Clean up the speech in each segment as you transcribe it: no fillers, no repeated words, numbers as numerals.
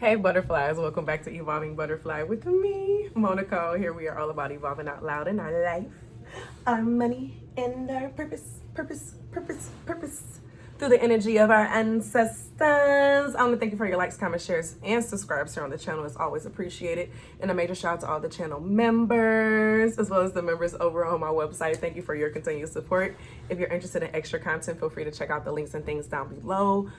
Hey butterflies, welcome back to Evolving Butterfly with me, Moe Nicole. Here we are all about evolving out loud in our life, our money, and our purpose through the energy of our ancestors. I want to thank you for your likes, comments, shares, and subscribes here on the channel. It's always appreciated. And a major shout out to all the channel members, as well as the members over on my website. Thank you for your continued support. If you're interested in extra content, feel free to check out the links and things down below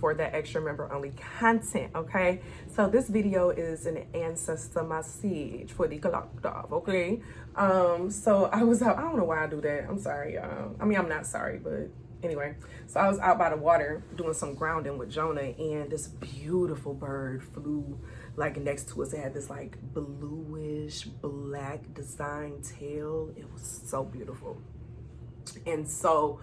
for that extra member-only content, okay? So this video is an ancestor message for the collective, okay? So I was out, I don't know why I do that. I'm sorry. I mean, I'm not sorry, but anyway, so I was out by the water doing some grounding with Jonah, and this beautiful bird flew like next to us. It had this like bluish black design tail. It was so beautiful. And so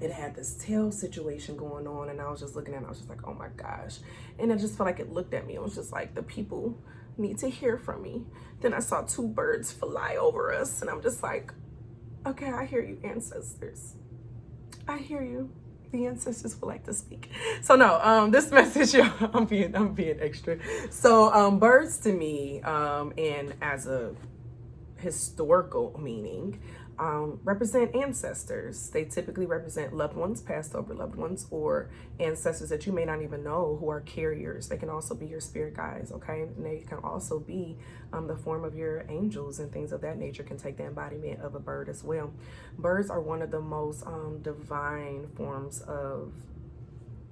it had this tail situation going on, and I was just looking at it. I was just like, oh my gosh. And I just felt like it looked at me. It was just like, the people need to hear from me. Then I saw two birds fly over us, and I'm just like, okay, I hear you, ancestors. I hear you. The ancestors would like to speak. So no, this message, I'm being extra. So birds to me, and as a historical meaning, represent ancestors. They typically represent loved ones, passed over loved ones, or ancestors that you may not even know who are carriers. They can also be your spirit guides, okay? And they can also be the form of your angels and things of that nature. Can take the embodiment of a bird as well. Birds are one of the most divine forms of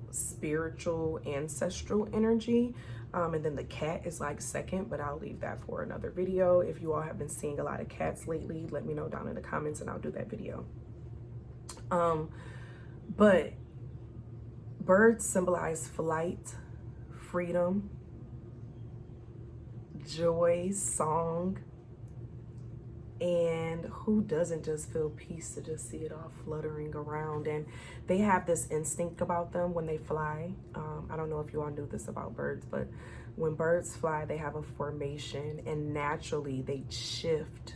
spiritual ancestral energy. And then the cat is like second, but I'll leave that for another video. If you all have been seeing a lot of cats lately, let me know down in the comments and I'll do that video. But birds symbolize flight, freedom, joy, song, and who doesn't just feel peace to just see it all fluttering around? And they have this instinct about them when they fly. I don't know if you all knew this about birds, but when birds fly, they have a formation, and naturally they shift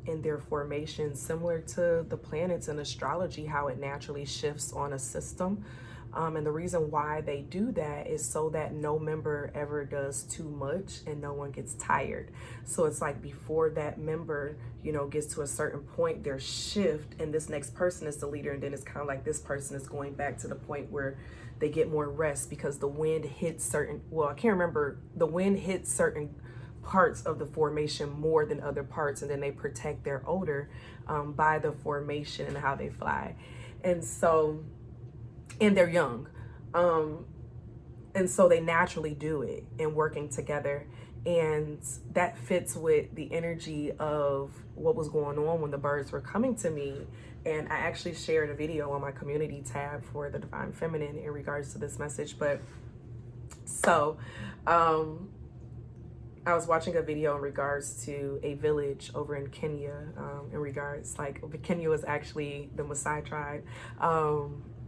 in their formation, similar to the planets in astrology, how it naturally shifts on a system. And the reason why they do that is so that no member ever does too much and no one gets tired. So it's like before that member, you know, gets to a certain point, their shift, and this next person is the leader. And then it's kind of like this person is going back to the point where they get more rest because the wind hits certain, well, I can't remember, the wind hits certain parts of the formation more than other parts. And then they protect their odor by the formation and how they fly. And so, and they're young. And so they naturally do it in working together. And that fits with the energy of what was going on when the birds were coming to me. And I actually shared a video on my community tab for the Divine Feminine in regards to this message. But so I was watching a video in regards to a village over in Kenya, in regards, like, Kenya was actually the Maasai tribe.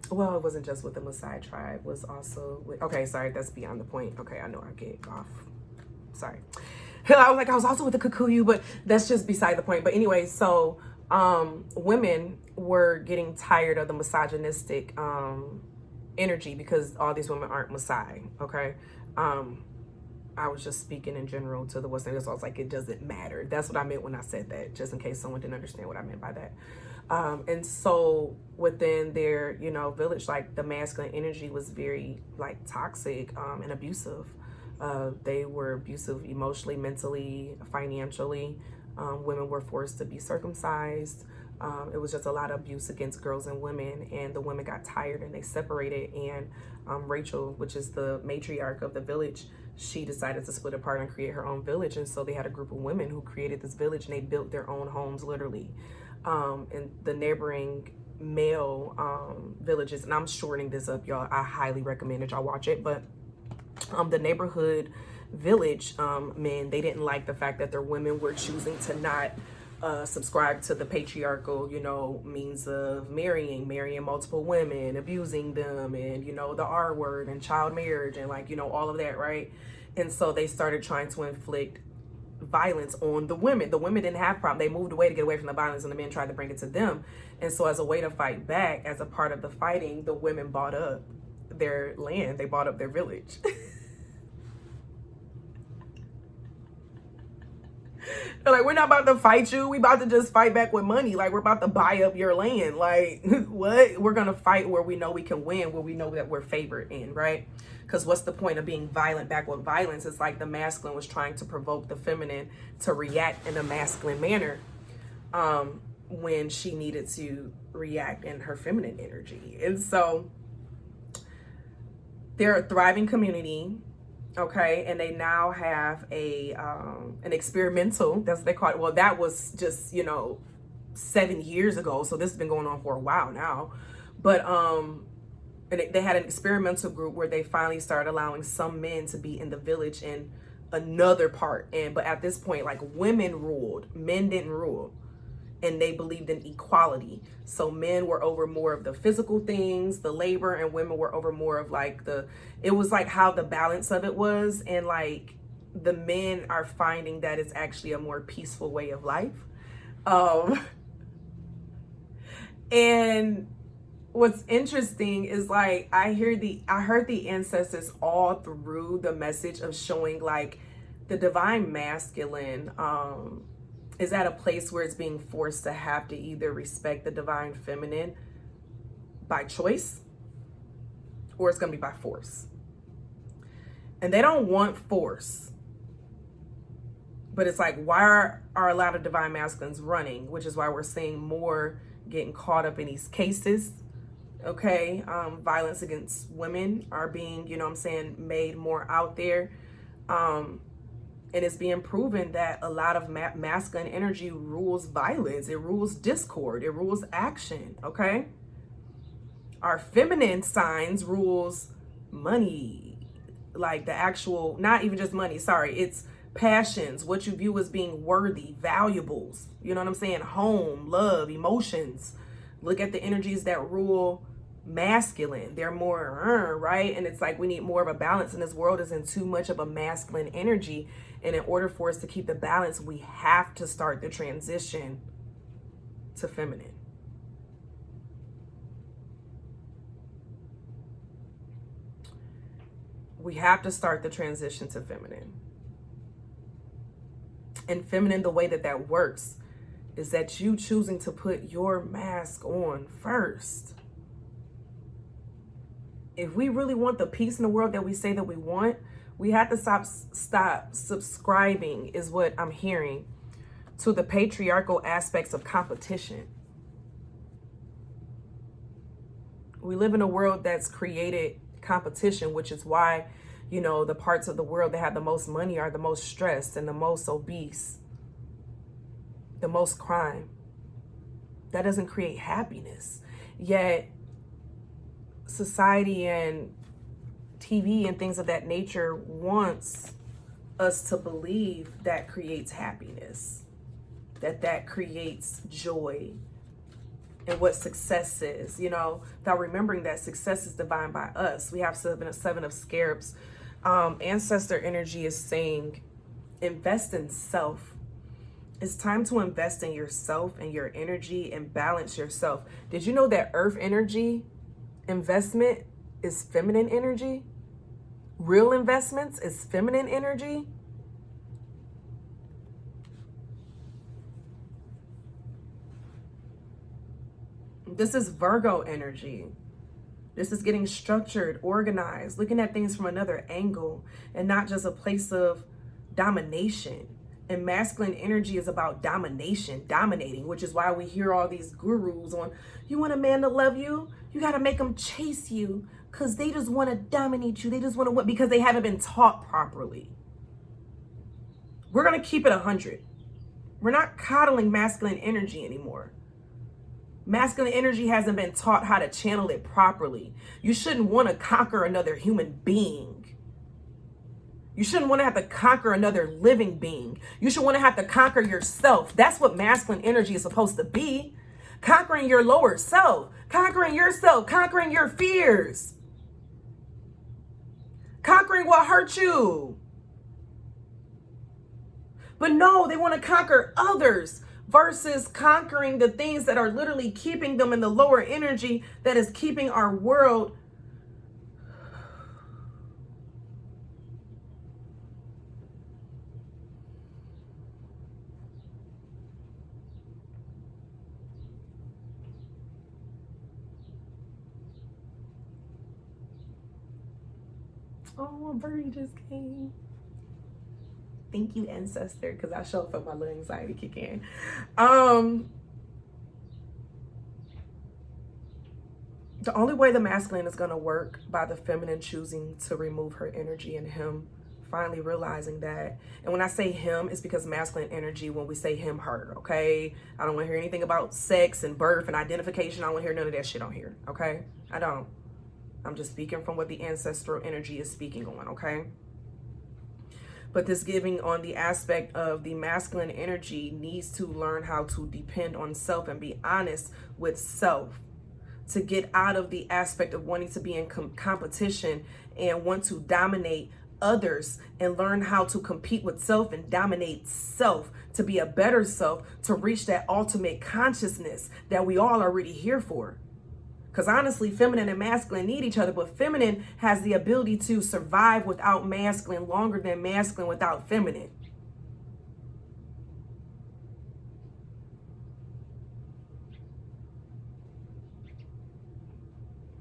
Well, it wasn't just with the Maasai tribe, was also with, okay, sorry, that's beyond the point. Okay, I know I get off. Sorry. I was also with the Kikuyu, but that's just beside the point. But anyway, so women were getting tired of the misogynistic energy because all these women aren't Maasai, okay? I was just speaking in general to the Western, so I was like, it doesn't matter. That's what I meant when I said that, just in case someone didn't understand what I meant by that. And so within their, you know, village, like the masculine energy was very like toxic and abusive. They were abusive emotionally, mentally, financially. Women were forced to be circumcised. It was just a lot of abuse against girls and women, and the women got tired and they separated. And Rachel, which is the matriarch of the village, she decided to split apart and create her own village. And so they had a group of women who created this village, and they built their own homes, literally. And the neighboring male villages, and I'm shortening this up, y'all, I highly recommend that y'all watch it, but the neighborhood village men, they didn't like the fact that their women were choosing to not subscribe to the patriarchal, you know, means of marrying multiple women, abusing them, and, you know, the R word and child marriage and, like, you know, all of that, right? And so they started trying to inflict violence on the women. The women didn't have problem. They moved away to get away from the violence, and the men tried to bring it to them. And so as a way to fight back, as a part of the fighting, the women bought up their land. They bought up their village. They're like, we're not about to fight you. We about to just fight back with money. Like, we're about to buy up your land. Like, what? We're going to fight where we know we can win, where we know that we're favored in, right? Because what's the point of being violent back with violence? It's like the masculine was trying to provoke the feminine to react in a masculine manner when she needed to react in her feminine energy. And so they're a thriving community. Okay, and they now have a an experimental, that's what they call it. Well, that was just, 7 years ago, so this has been going on for a while now. But and they had an experimental group where they finally started allowing some men to be in the village in another part. But at this point, like, women ruled, men didn't rule. And they believed in equality. So men were over more of the physical things, the labor, and women were over more of like it was like how the balance of it was. And like the men are finding that it's actually a more peaceful way of life. And what's interesting is like, I heard the ancestors all through the message of showing like the divine masculine, is at a place where it's being forced to have to either respect the divine feminine by choice or it's going to be by force. And they don't want force. But it's like, why are a lot of divine masculines running? Which is why we're seeing more getting caught up in these cases. Okay. Violence against women are being, made more out there. And it's being proven that a lot of masculine energy rules violence. It rules discord. It rules action, okay? Our feminine signs rules money. Like the actual, not even just money, sorry. It's passions, what you view as being worthy, valuables. You know what I'm saying? Home, love, emotions. Look at the energies that rule masculine. They're more, right? And it's like we need more of a balance, and this world is in too much of a masculine energy. And in order for us to keep the balance, we have to start the transition to feminine. We have to start the transition to feminine. And feminine, the way that works is that you choosing to put your mask on first. If we really want the peace in the world that we say that we want, we have to stop subscribing, is what I'm hearing, to the patriarchal aspects of competition. We live in a world that's created competition, which is why, the parts of the world that have the most money are the most stressed and the most obese, the most crime. That doesn't create happiness. Yet society and TV and things of that nature wants us to believe that creates happiness, that creates joy, and what success is, without remembering that success is defined by us. We have seven of scarabs. Ancestor energy is saying, invest in self. It's time to invest in yourself and your energy and balance yourself. Did you know that earth energy investment is feminine energy? Real investments is feminine energy. This is Virgo energy. This is getting structured, organized, looking at things from another angle and not just a place of domination. And masculine energy is about domination, dominating, which is why we hear all these gurus on, you want a man to love you? You got to make them chase you because they just want to dominate you. They just want to win because they haven't been taught properly. We're going to keep it 100. We're not coddling masculine energy anymore. Masculine energy hasn't been taught how to channel it properly. You shouldn't want to conquer another human being. You shouldn't want to have to conquer another living being. You should want to have to conquer yourself. That's what masculine energy is supposed to be. Conquering your lower self, conquering yourself, conquering your fears, conquering what hurt you. But no, they want to conquer others versus conquering the things that are literally keeping them in the lower energy that is keeping our world Oh, a birdie just came. Thank you, ancestor, because I sure felt my little anxiety kick in. The only way the masculine is going to work by the feminine choosing to remove her energy and him finally realizing that. And when I say him, it's because masculine energy, when we say him, her, okay? I don't want to hear anything about sex and birth and identification. I don't want to hear none of that shit on here, okay? I don't. I'm just speaking from what the ancestral energy is speaking on, okay? But this giving on the aspect of the masculine energy needs to learn how to depend on self and be honest with self, to get out of the aspect of wanting to be in competition and want to dominate others, and learn how to compete with self and dominate self to be a better self, to reach that ultimate consciousness that we all are already here for. Because honestly, feminine and masculine need each other, but feminine has the ability to survive without masculine longer than masculine without feminine.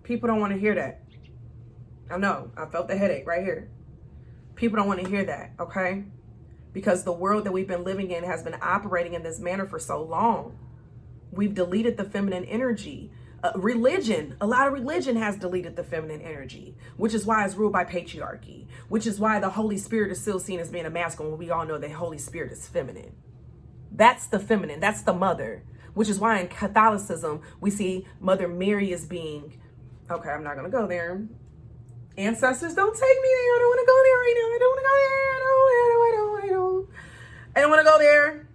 People don't want to hear that. I know, I felt the headache right here. People don't want to hear that, okay? Because the world that we've been living in has been operating in this manner for so long. We've deleted the feminine energy. Religion, a lot of religion has deleted the feminine energy, which is why it's ruled by patriarchy, which is why the Holy Spirit is still seen as being a masculine when we all know the Holy Spirit is feminine. That's the feminine, that's the mother, which is why in Catholicism, we see Mother Mary as being, okay, I'm not going to go there. Ancestors, don't take me there. I don't want to go there right now. I don't want to go there. I don't want to go there.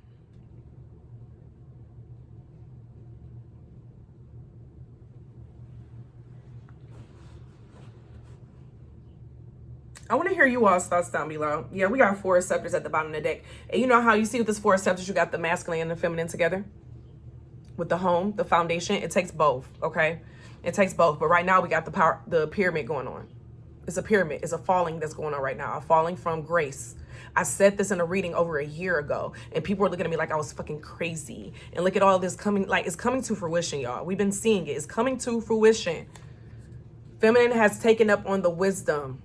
I want to hear you all's thoughts down below. Yeah, we got 4 scepters at the bottom of the deck. And you know how you see with this 4 scepters, you got the masculine and the feminine together? With the home, the foundation, it takes both, okay? It takes both. But right now we got the pyramid going on. It's a pyramid. It's a falling that's going on right now. A falling from grace. I said this in a reading over a year ago, and people were looking at me like I was fucking crazy. And look at all this coming, like it's coming to fruition, y'all. We've been seeing it. It's coming to fruition. Feminine has taken up on the wisdom.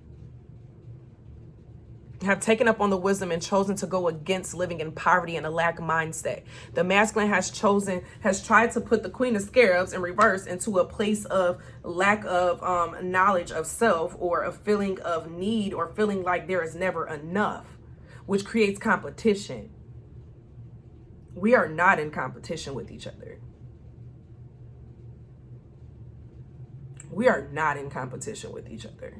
Have taken up on the wisdom and chosen to go against living in poverty and a lack mindset. The masculine has tried to put the Queen of Scarabs in reverse into a place of lack of knowledge of self, or a feeling of need, or feeling like there is never enough, which creates competition. We are not in competition with each other. We are not in competition with each other.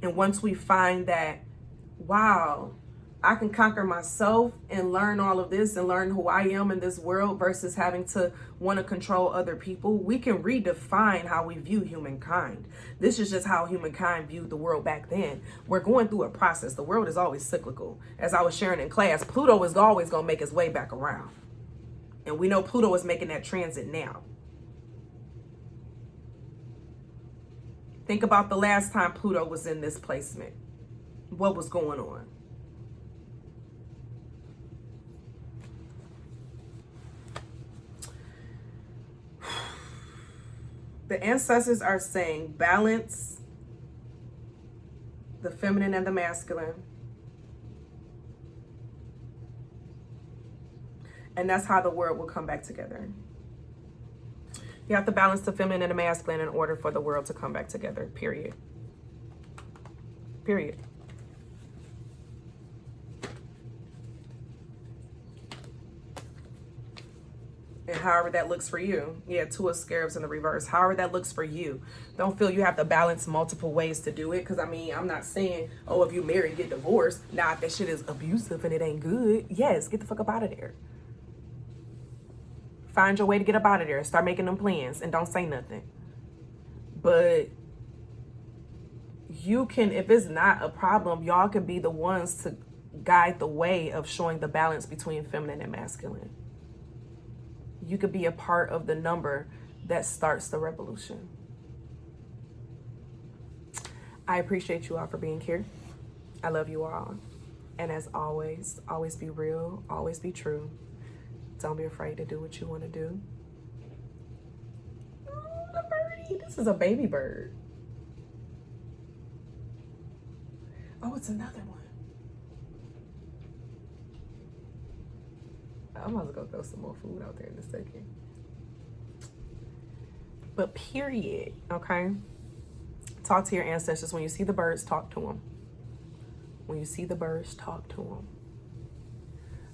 And once we find that, wow, I can conquer myself and learn all of this and learn who I am in this world versus having to want to control other people, we can redefine how we view humankind. This is just how humankind viewed the world back then. We're going through a process. The world is always cyclical. As I was sharing in class, Pluto is always going to make its way back around. And we know Pluto is making that transit now. Think about the last time Pluto was in this placement. What was going on? The ancestors are saying balance the feminine and the masculine. And that's how the world will come back together. You have to balance the feminine and the masculine in order for the world to come back together, period. Period. And however that looks for you. Yeah, 2 of Scarabs in the reverse. However that looks for you. Don't feel you have to balance multiple ways to do it. Because, I mean, I'm not saying, oh, if you marry, get divorced. Nah, if that shit is abusive and it ain't good, yes, get the fuck up out of there. Find your way to get up out of there. Start making them plans and don't say nothing. But you can, if it's not a problem, y'all can be the ones to guide the way of showing the balance between feminine and masculine. You could be a part of the number that starts the revolution. I appreciate you all for being here. I love you all. And as always be real, always be true. Don't be afraid to do what you want to do. Oh, the birdie. This is a baby bird. Oh, it's another one. I'm about to go throw some more food out there in a second. But period, okay? Talk to your ancestors. When you see the birds, talk to them. When you see the birds, talk to them.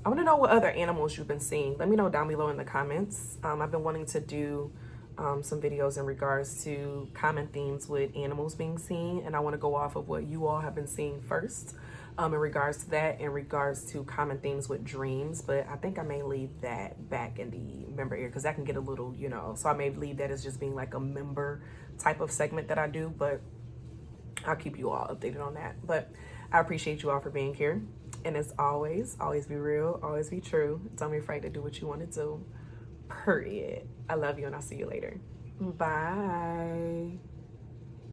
I want to know what other animals you've been seeing. Let me know down below in the comments. I've been wanting to do some videos in regards to common themes with animals being seen, and I want to go off of what you all have been seeing first in regards to that, in regards to common themes with dreams. But I think I may leave that back in the member area because that can get a little, you know, so I may leave that as just being like a member type of segment that I do, but I'll keep you all updated on that. But I appreciate you all for being here. And as always be real, always be true. Don't be afraid to do what you want to do. Period. I love you and I'll see you later. Bye.